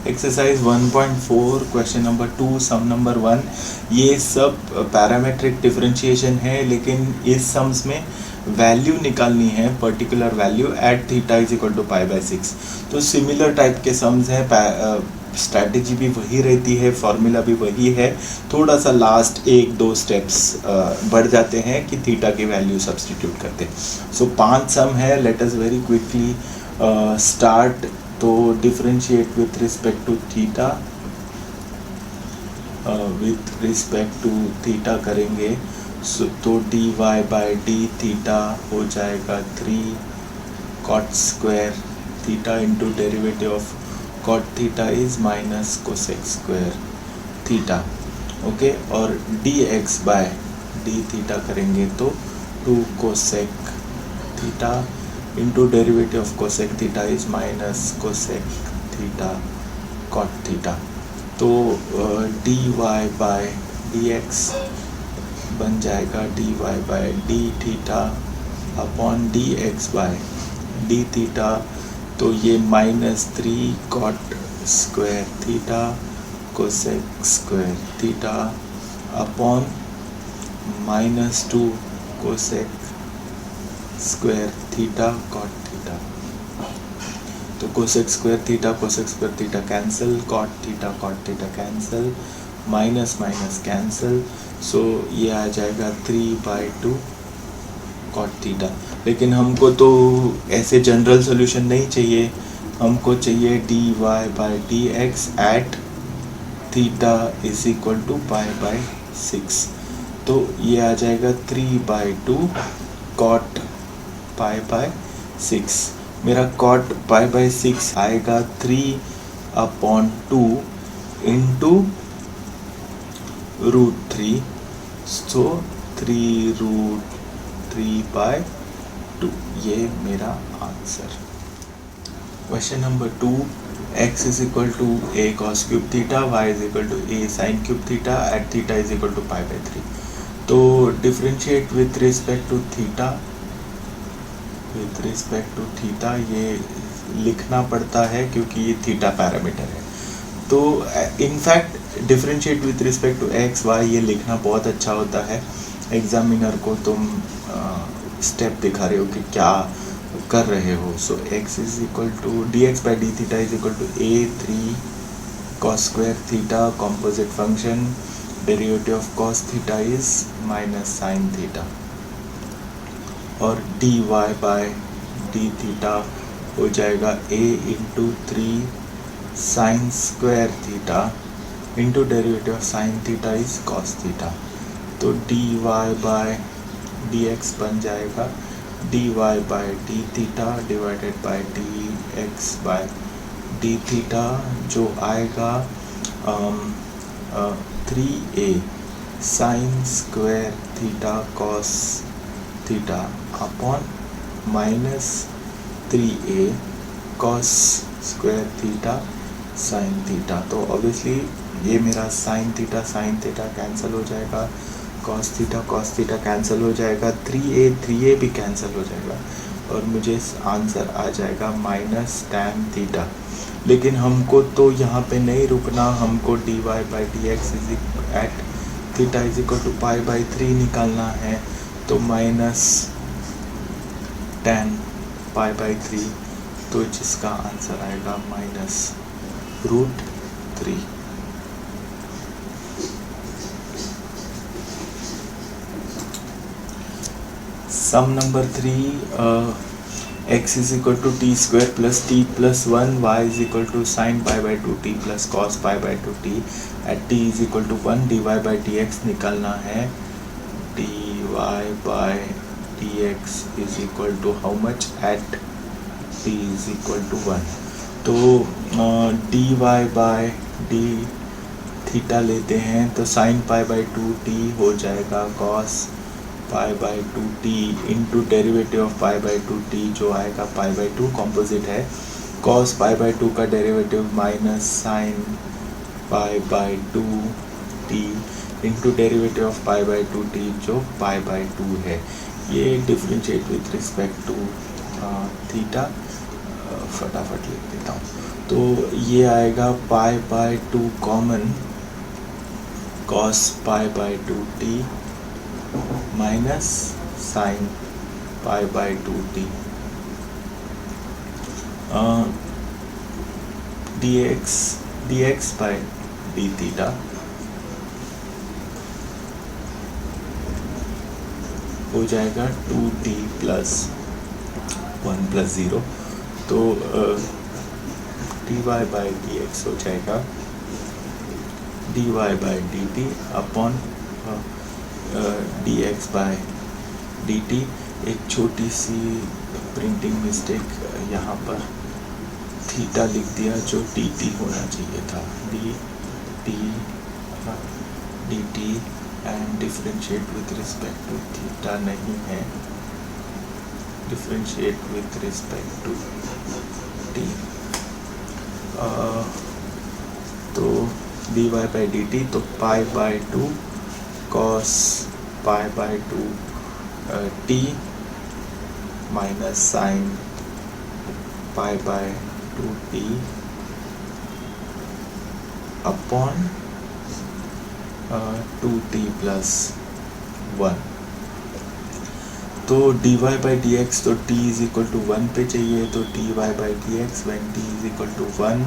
Exercise 1.4 question number 2 सम number 1। ये सब parametric differentiation है, लेकिन इस सम्स में वैल्यू निकालनी है, particular value at theta is equal to pi by 6। तो सिमिलर टाइप के सम्स हैं, स्ट्रैटेजी भी वही रहती है, फॉर्मूला भी वही है, थोड़ा सा लास्ट 1-2 स्टेप्स बढ़ जाते हैं कि थीटा की वैल्यू सब्सटीट्यूट करते हैं। सो 5 सम है, let us very quickly start. तो differentiate with respect to theta, with respect to theta करेंगे। तो d y by d theta हो जाएगा 3 cot square theta into derivative of cot theta is minus cosec square theta. Okay, और d x by d theta करेंगे तो 2 cosec theta into derivative of cosec theta is minus cosec theta cot theta. तो d y by d x बन जाएगा d y by d theta upon d x by d theta. तो ये -3 cot square theta cosec square theta upon -2 cosec square theta cot theta. तो cosec square theta cancel, cot theta cancel, minus minus cancel. So ये आ जाएगा 3/2 cot theta. लेकिन हमको तो ऐसे जनरल सॉल्यूशन नहीं चाहिए, हमको चाहिए d y by d x at theta is equal to pi by 6। तो ये आ जाएगा 3/2 कॉट पाई बाई 6। मेरा कॉट पाई बाई 6 आएगा 3/2 इंटू √3। सो 3√3/2 ये मेरा answer. Question number 2, x is equal to a cos cube theta, y is equal to a sin cube theta at theta is equal to pi by 3। तो differentiate with respect to theta, with respect to theta ये लिखना पड़ता है क्योंकि ये theta parameter है। तो in fact differentiate with respect to x y ये लिखना बहुत अच्छा होता है। एग्जामिनर को तुम स्टेप दिखा रहे हो कि क्या कर रहे हो। So x is equal to d x by d theta is equal to a3 cos square theta composite function, derivative of cos theta is minus sine theta, और d y by d theta हो जाएगा a into 3 sine square theta into derivative of sine theta is cos theta. तो d y by d x बन जाएगा d y by d theta divided by d x by d theta, जो आएगा 3a sign square theta cos theta upon -3a cos square theta sine theta. तो obviously ये मेरा sine theta cancel हो जाएगा, cos theta cancel हो जाएगा, 3a भी कैंसिल हो जाएगा, और मुझे आंसर आ जाएगा माइनस टैन थीटा। लेकिन हमको तो यहाँ पे नहीं रुकना, हमको d y by d x at theta is equal to pi by 3 निकालना है। तो माइनस टैन पाई बाई 3, तो जिसका आंसर आएगा -√3। Sum number 3, x is equal to t square plus t plus 1, y is equal to sine pi by 2t plus cos pi by 2t at t is equal to 1, d y by d x निकालना है। D y by d x is equal to how much at t is equal to 1। तो d y by d theta लेते हैं, तो sine pi by 2t हो जाएगा cos pi by 2t into derivative of pi by 2t, जो आएगा pi by 2 composite है, cos pi by 2 का derivative minus sine pi by 2t into derivative of pi by 2t, जो pi by 2 है। ये differentiate with respect to theta. फटाफट लिख देता हूँ। तो ये आएगा pi by 2 common cos pi by 2t minus sine pi by 2t dx bye d theta हो जाएगा 2t प्लस 1 प्लस 0। तो dy बाय dx हो जाएगा dy by dt upon dx by dt। एक छोटी सी प्रिंटिंग मिस्टेक यहाँ पर theta लिख दिया जो dt होना चाहिए था, dt and differentiate with respect to theta नहीं है, differentiate with respect to t। तो dy बाई dt तो pi by 2 cos pi by 2 t minus sine pi by 2t upon 2t plus 1। तो dy बाई dx तो t is equal to 1 पे चाहिए, तो dy by dx when t is equal to 1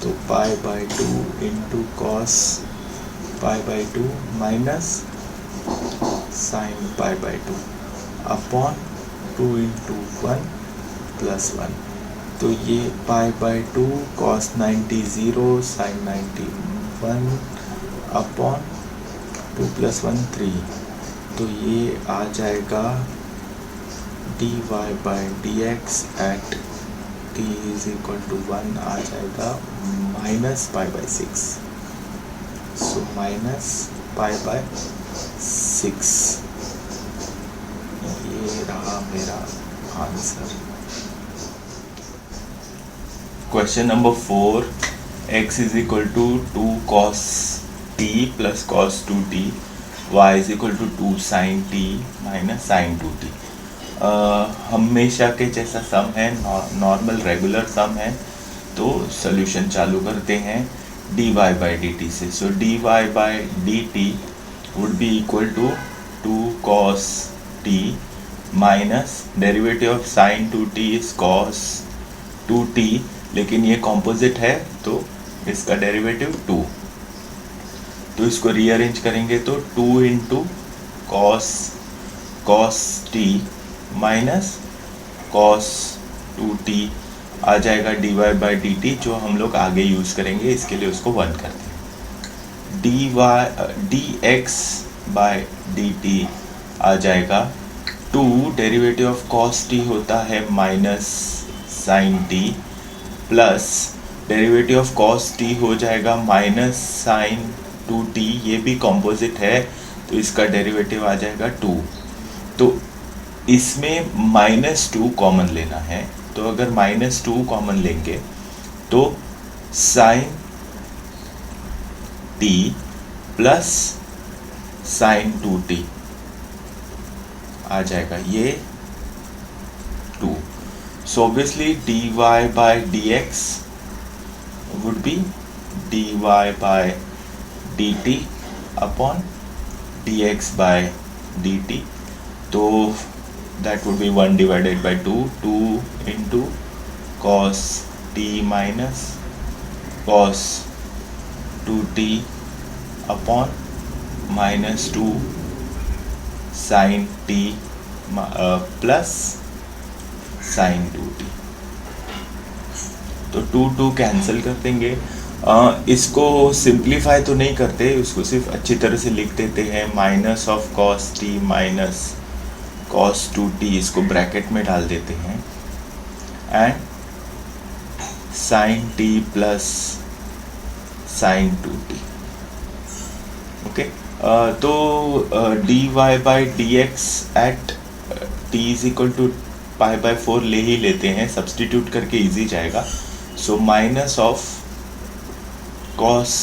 तो pi by 2 into cos pi by 2 minus sine pi by 2 upon 2 into 1 plus 1। तो ये pi by 2 cos 90 0 sine 90 1 upon 2 plus 1 3। तो ये आ जाएगा dy by dx at t is equal to 1 आ जाएगा minus pi by 6। So minus pi by 6 ये रहा मेरा answer. Question number 4, x is equal to 2 cos t plus cos 2t, y is equal to 2 sine t minus sine 2t। हमेशा के जैसा सम है, normal regular सम है। तो सॉल्यूशन चालू करते हैं dy बाई dt से। So dy by dt would be equal to 2 cos t minus derivative of sine 2t is cos 2t, लेकिन ये कॉम्पोजिट है तो इसका डेरिवेटिव 2। तो इसको रीअरेंज करेंगे तो 2 into cos t minus cos 2t आ जाएगा dy बाई dt, जो हम लोग आगे यूज़ करेंगे, इसके लिए उसको 1 करते हैं। dx बाई dt आ जाएगा 2 डेरिवेटिव ऑफ cos t होता है minus sine t plus derivative of cos t हो जाएगा माइनस साइन 2t, ये भी कॉम्पोजिट है तो इसका डेरिवेटिव आ जाएगा 2। तो इसमें -2 कॉमन लेना है, तो अगर -2 कॉमन लेंगे तो sine t plus sine 2t आ जाएगा ये 2। So obviously dy by dx would be dy by dt upon dx by dt. So that would be 1 divided by 2, 2 into cos t minus cos 2t upon minus 2 sin t plus sin 2t। तो 2 cancel कर देंगे। इसको simplify तो नहीं करते, उसको सिर्फ अच्छी तरह से लिख देते हैं minus of cos t minus cos 2t, इसको ब्रैकेट में डाल देते हैं and sin t plus sin 2t। Okay, तो dy by dx at t is equal to pi by 4 ले ही लेते हैं, सब्सटीट्यूट करके इजी जाएगा। So minus of cos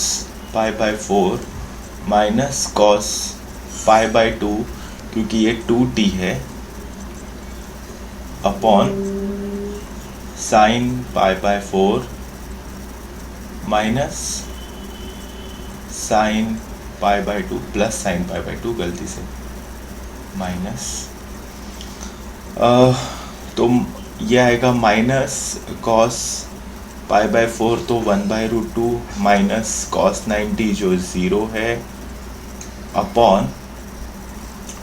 pi by 4 minus cos pi by 2, क्योंकि ये 2t है, upon sine pi by 4 minus sine pi by 2 plus sign pi by 2, गलती से माइनस, तो ये आएगा माइनस कॉस पाई बाय 4 तो 1/√2 माइनस कॉस 90 जो 0 है अपॉन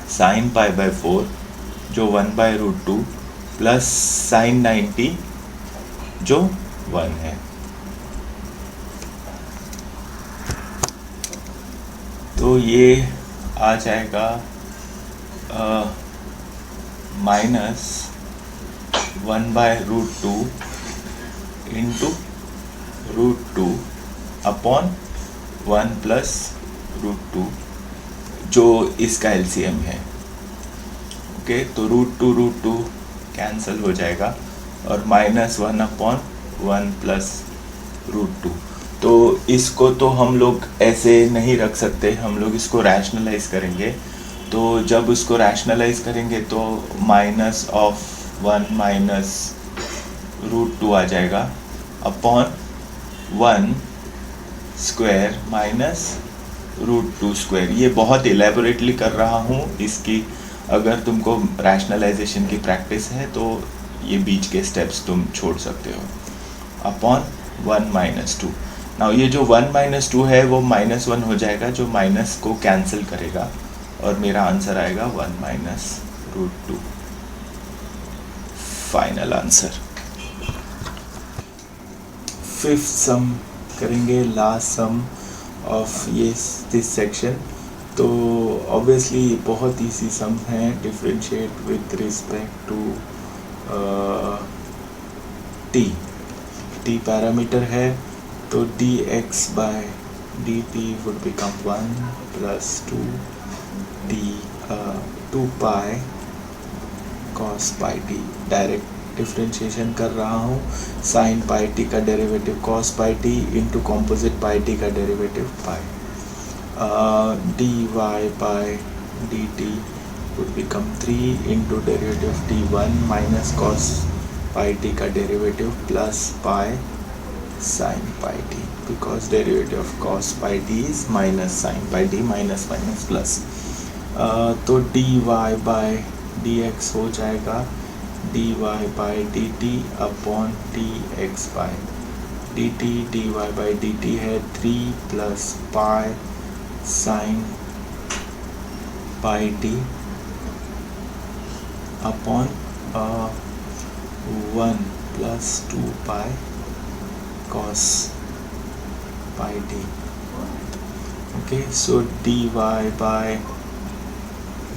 साइन पाई बाय 4 जो 1/√2 प्लस साइन 90 जो 1 है। तो ये आ जाएगा माइनस 1/√2 इंटू √2 अपॉन 1 प्लस √2 जो इसका एलसीएम है। ओके, तो √2 कैंसिल हो जाएगा और -1 अपॉन 1 प्लस √2। तो इसको तो हम लोग ऐसे नहीं रख सकते, हम लोग इसको रैशनलाइज करेंगे। तो जब इसको रैशनलाइज करेंगे तो माइनस ऑफ 1 माइनस √2 आ जाएगा अपॉन 1 स्क्वायर माइनस √2 स्क्वायर। ये बहुत इलेबोरेटली कर रहा हूँ, इसकी अगर तुमको रैशनलाइजेशन की प्रैक्टिस है तो ये बीच के स्टेप्स तुम छोड़ सकते हो। Upon 1 minus 2। नाउ ये जो 1 माइनस 2 है वो -1 हो जाएगा जो माइनस को कैंसिल करेगा और मेरा आंसर आएगा 1 minus √2। Final answer. Fifth sum करेंगे, लास्ट सम ऑफ ये दिस सेक्शन। तो ऑब्वियसली बहुत इजी सम है, differentiate with respect to t parameter है, तो dx by dt would become 1 plus 2 pi cos pi t। Direct differentiation कर रहा हूँ, साइन पाई टी का derivative cos pi t into composite pi t का derivative pi. dy by dt would become 3 into derivative t1 minus cos pi t का derivative plus pi sin pi t, because derivative of cos pi t is minus sin pi t, minus minus plus. तो dy by dx हो जाएगा dy by dt upon dx by dt। dy by dt है 3 plus pi sine pi t upon 1 plus 2 pi cos pi t. Okay, so dy by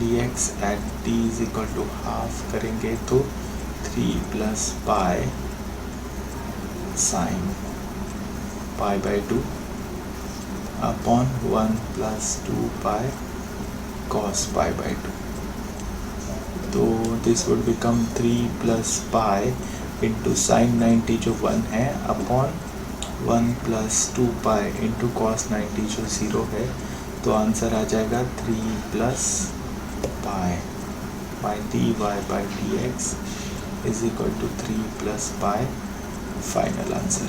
dx at t is equal to half करेंगे तो 3 plus pi sine pi by 2 upon 1 plus 2 pi cos pi by 2। तो this would become 3 plus pi into sine 90 जो 1 है upon 1 plus 2 pi into cos 90 जो 0 है। तो answer आ जाएगा 3 plus pi by dy by dx is equal to 3 plus pi. Final answer.